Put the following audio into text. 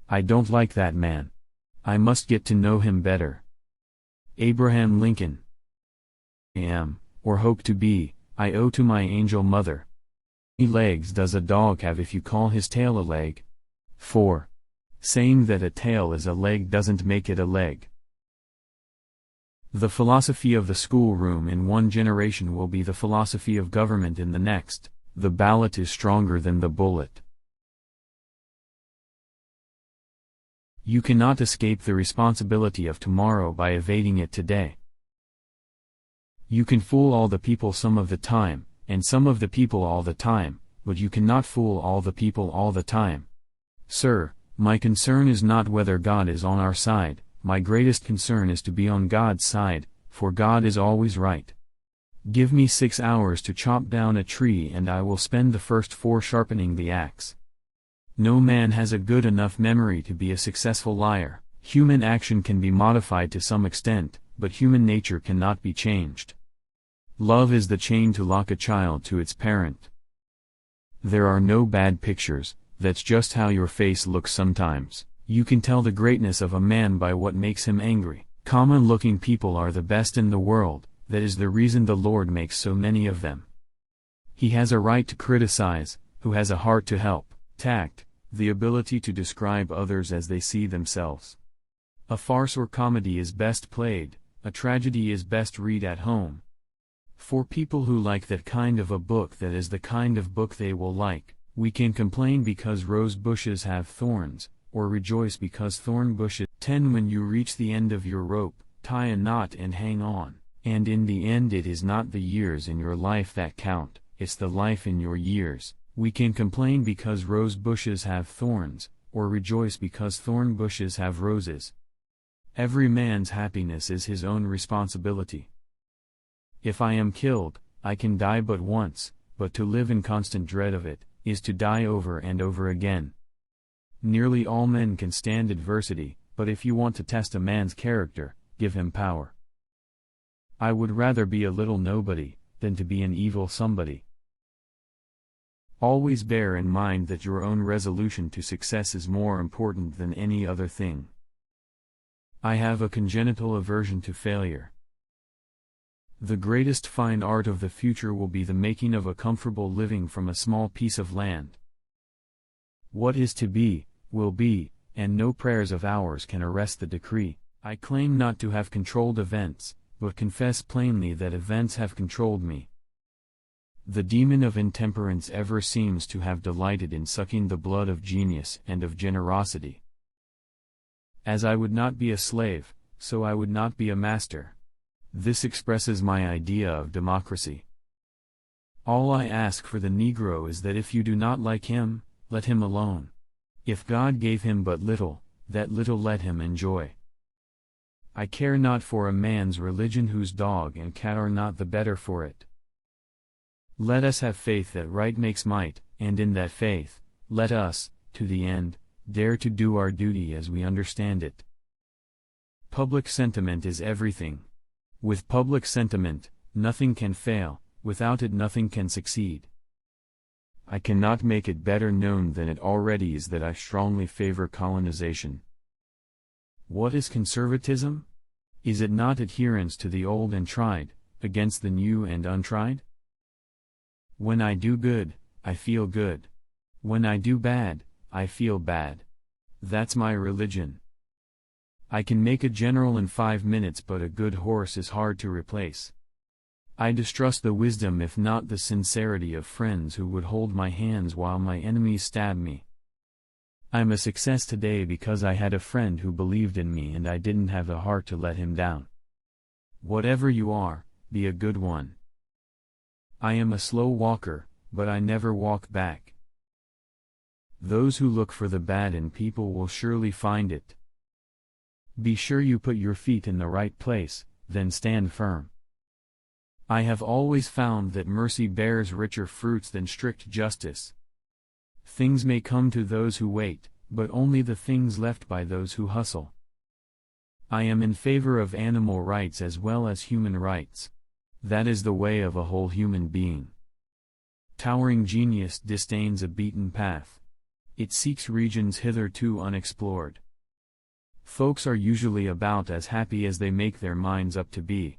I don't like that man. I must get to know him better. Abraham Lincoln. I am, or hope to be, I owe to my angel mother. How many legs does a dog have if you call his tail a leg? 4. Saying that a tail is a leg doesn't make it a leg. The philosophy of the schoolroom in one generation will be the philosophy of government in the next. The ballot is stronger than the bullet. You cannot escape the responsibility of tomorrow by evading it today. You can fool all the people some of the time, and some of the people all the time, but you cannot fool all the people all the time. Sir, my concern is not whether God is on our side, my greatest concern is to be on God's side, for God is always right. Give me 6 hours to chop down a tree and I will spend the first 4 sharpening the axe. No man has a good enough memory to be a successful liar. Human action can be modified to some extent, but human nature cannot be changed. Love is the chain to lock a child to its parent. There are no bad pictures, that's just how your face looks sometimes. You can tell the greatness of a man by what makes him angry. Common-looking people are the best in the world, that is the reason the Lord makes so many of them. He has a right to criticize, who has a heart to help, tact, the ability to describe others as they see themselves. A farce or comedy is best played, a tragedy is best read at home. For people who like that kind of a book, that is the kind of book they will like, we can complain because rose bushes have thorns, or rejoice because thorn bushes. 10. When you reach the end of your rope, tie a knot and hang on, and in the end it is not the years in your life that count, it's the life in your years. We can complain because rose bushes have thorns, or rejoice because thorn bushes have roses. Every man's happiness is his own responsibility. If I am killed, I can die but once, but to live in constant dread of it, is to die over and over again. Nearly all men can stand adversity, but if you want to test a man's character, give him power. I would rather be a little nobody, than to be an evil somebody. Always bear in mind that your own resolution to success is more important than any other thing. I have a congenital aversion to failure. The greatest fine art of the future will be the making of a comfortable living from a small piece of land. What is to be, will be, and no prayers of ours can arrest the decree. I claim not to have controlled events, but confess plainly that events have controlled me. The demon of intemperance ever seems to have delighted in sucking the blood of genius and of generosity. As I would not be a slave, so I would not be a master. This expresses my idea of democracy. All I ask for the Negro is that if you do not like him, let him alone. If God gave him but little, that little let him enjoy. I care not for a man's religion whose dog and cat are not the better for it. Let us have faith that right makes might, and in that faith, let us, to the end, dare to do our duty as we understand it. Public sentiment is everything. With public sentiment, nothing can fail, without it nothing can succeed. I cannot make it better known than it already is that I strongly favor colonization. What is conservatism? Is it not adherence to the old and tried, against the new and untried? When I do good, I feel good. When I do bad, I feel bad. That's my religion. I can make a general in 5 minutes, but a good horse is hard to replace. I distrust the wisdom if not the sincerity of friends who would hold my hands while my enemies stab me. I'm a success today because I had a friend who believed in me and I didn't have the heart to let him down. Whatever you are, be a good one. I am a slow walker, but I never walk back. Those who look for the bad in people will surely find it. Be sure you put your feet in the right place, then stand firm. I have always found that mercy bears richer fruits than strict justice. Things may come to those who wait, but only the things left by those who hustle. I am in favor of animal rights as well as human rights. That is the way of a whole human being. Towering genius disdains a beaten path. It seeks regions hitherto unexplored. Folks are usually about as happy as they make their minds up to be.